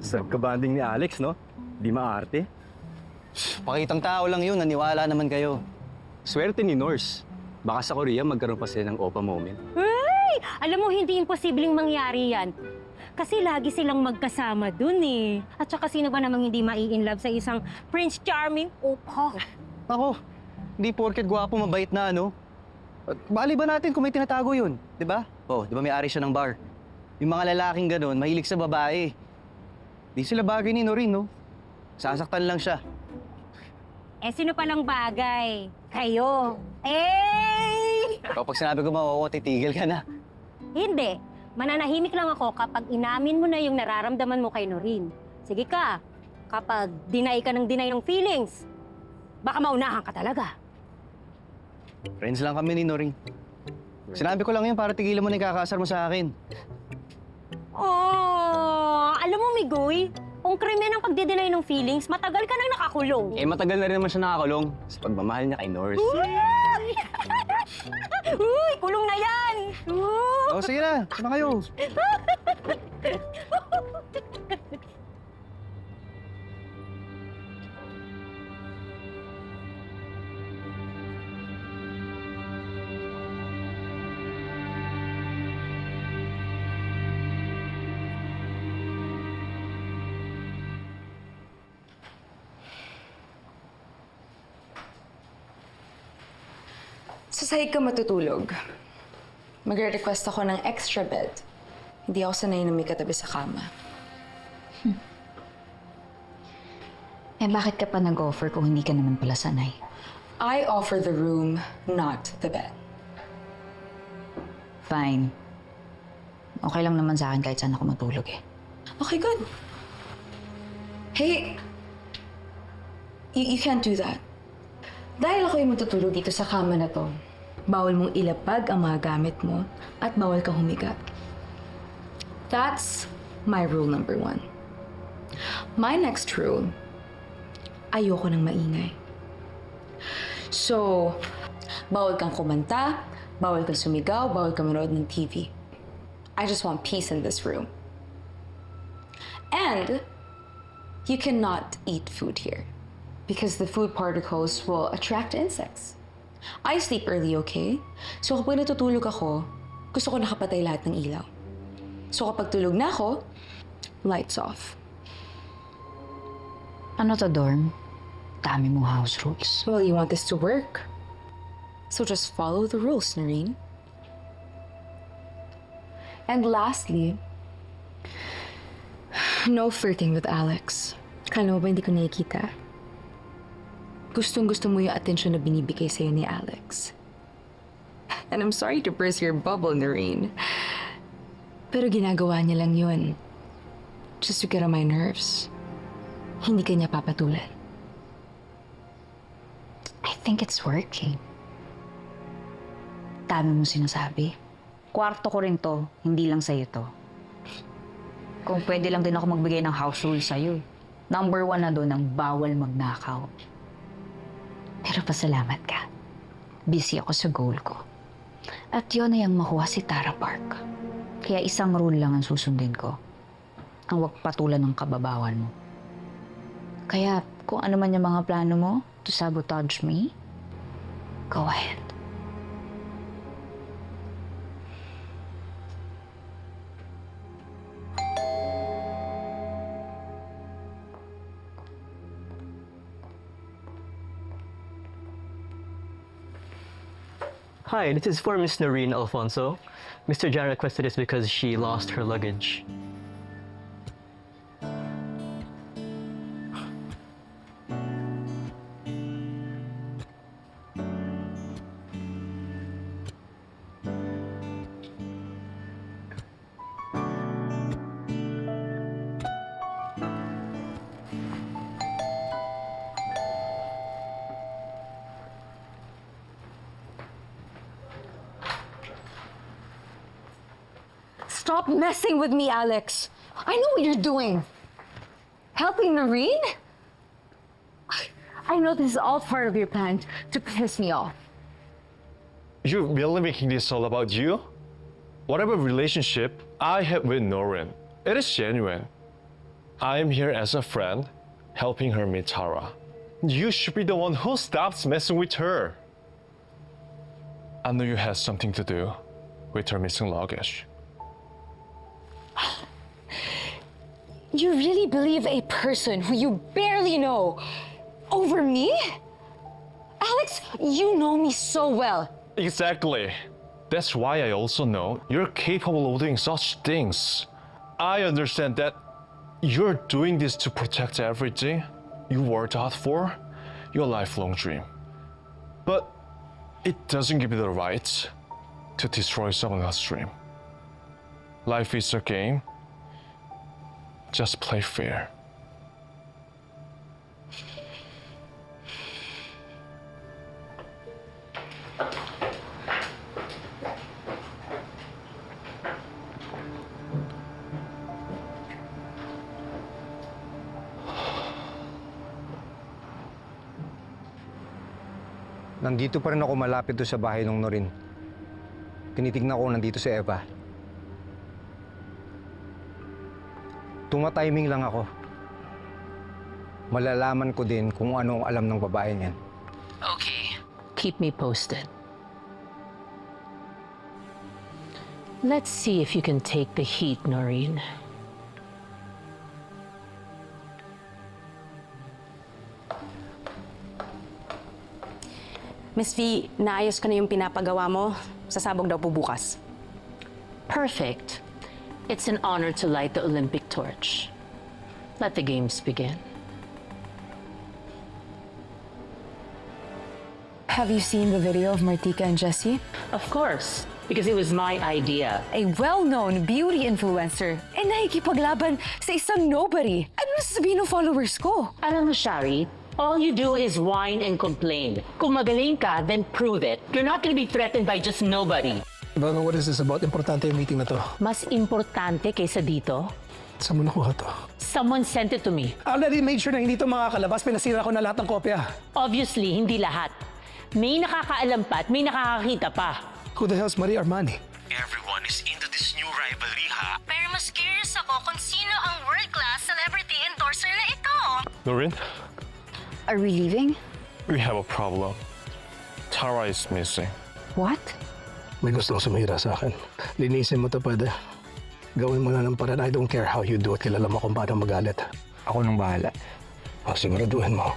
Sa kabanding ni Alex, no? Di maarte. Pakitang tao lang yun, naniwala naman kayo. Swerte ni Norse. Baka sa Korea magkaroon pa sila ng Opa moment. Ay! Alam mo, hindi imposibleng mangyari yan. Kasi lagi silang magkasama dun eh. At saka sino ba namang hindi mai-inlove sa isang Prince Charming Opa? Ako, hindi porket gwapo mabait na ano. Bali ba natin kung may tinatago yun, di ba? Oh, di ba may-ari siya ng bar? Yung mga lalaking ganun, mahilig sa babae. Di sila bagay ni Noreen, no? Sasaktan lang siya. Eh, sino palang bagay? Kayo. Eh! Kapag sinabi ko mawawala, titigil ka na. Hindi. Mananahimik lang ako kapag inamin mo na yung nararamdaman mo kay Noreen. Sige ka. Kapag deny ka ng feelings, baka maunahan ka talaga. Friends lang kami ni Noreen. Sinabi ko lang yun para tigilan mo na yung kakasar mo sa akin. Oh, alam mo, Migoy, kung krimen ang pagde-deny ng feelings, matagal ka nang nakakulong. Eh, matagal na rin naman siya nakakulong sa pagmamahal niya kay Norse. Uy, kulong na yan! Oh, sige na. Sama kayo. Sa sahig ka matutulog. Magre-request ako ng extra bed. Hindi ako sanay na may katabi sa kama. Eh bakit ka pa nag-offer kung hindi ka naman pala sanay? I offer the room, not the bed. Fine. Okay lang naman sa akin kahit saan ako matulog eh. Okay, good. Hey, you can't do that. Dahil ako yung matutulog dito sa kama na to, bawal mong ilapag ang mga gamit mo at bawal kang humiga. That's my rule number 1. My next rule, ayoko ng maingay. So, bawal kang kumanta, bawal kang sumigaw, bawal kang manood ng TV. I just want peace in this room. And you cannot eat food here because the food particles will attract insects. I sleep early, okay? So kapag natutulog ako, gusto ko nakapatay lahat ng ilaw. So kapag tulog na ako, lights off. Ano to, dorm? Dami mong house rules. Well, you want this to work. So just follow the rules, Noreen. And lastly, no flirting with Alex. Kala mo ba hindi ko nakikita? Gustong-gusto mo yung atensyon na binibigay sa'yo ni Alex. And I'm sorry to burst your bubble, Noreen. Pero ginagawa niya lang yun. Just to get on my nerves. Hindi ka niya papatulan. I think it's working. Dami mo sinasabi. Kwarto ko rin to, hindi lang sa'yo to. Kung pwede lang din ako magbigay ng house rules sa'yo. Number 1 na doon ang bawal magnakaw. Pero pasalamat ka. Busy ako sa goal ko. At yun ay ang makuha si Tara Park. Kaya isang rule lang ang susundin ko. Ang wag patulan ng kababawan mo. Kaya kung ano man yung mga plano mo to sabotage me, go ahead. Hi, this is for Miss Noreen Alfonso. Mr. Jan requested this because she lost her luggage. Stop messing with me, Alex. I know what you're doing. Helping Noreen? I know this is all part of your plan to piss me off. You really making this all about you? Whatever relationship I have with Noreen, it is genuine. I'm here as a friend, helping her meet Tara. You should be the one who stops messing with her. I know you had something to do with her missing luggage. You really believe a person who you barely know over me? Alex, you know me so well. Exactly. That's why I also know you're capable of doing such things. I understand that you're doing this to protect everything you worked hard for, your lifelong dream. But it doesn't give you the right to destroy someone else's dream. Life is a game. Just play fair. Nandito pa rin ako malapit doon sa bahay ng Norin. Tinitignan ko nandito si Eva. Tumatiming lang ako. Malalaman ko din kung ano ang alam ng babae niyan. Okay. Keep me posted. Let's see if you can take the heat, Noreen. Miss V, naayos ko na yung pinapagawa mo. Sasabog daw po bukas. Perfect. It's an honor to light the Olympic torch. Let the games begin. Have you seen the video of Martika and Jessie? Of course, because it was my idea. A well-known beauty influencer ay nakikipaglaban sa isang nobody. Ano sasabihin ng followers ko? Alam mo, Shari, all you do is whine and complain. Kung magaling ka, then prove it. You're not gonna be threatened by just nobody. Bago, what is this about? Importante yung meeting na to. Mas importante kaysa dito, Saan mo nakuha to? someone sent it to me. I already made sure na hindi to makakalabas. Pinasira ko na lahat ng kopya. Obviously, hindi lahat. May nakakaalam pa at may nakakakita pa. Who the hell's Marie Armani? Everyone is into this new rivalry, ha? Pero mas curious ako kung sino ang world-class celebrity endorser na ito. Noreen, Are we leaving? we have a problem. Tara is missing. What? May gusto sumira sa akin. Linisin mo to, pwede. Gawin mo na ng paraan. I don't care how you do it. Kilala mo kung paano magalit. Ako nang bahala. Siguraduhin mo.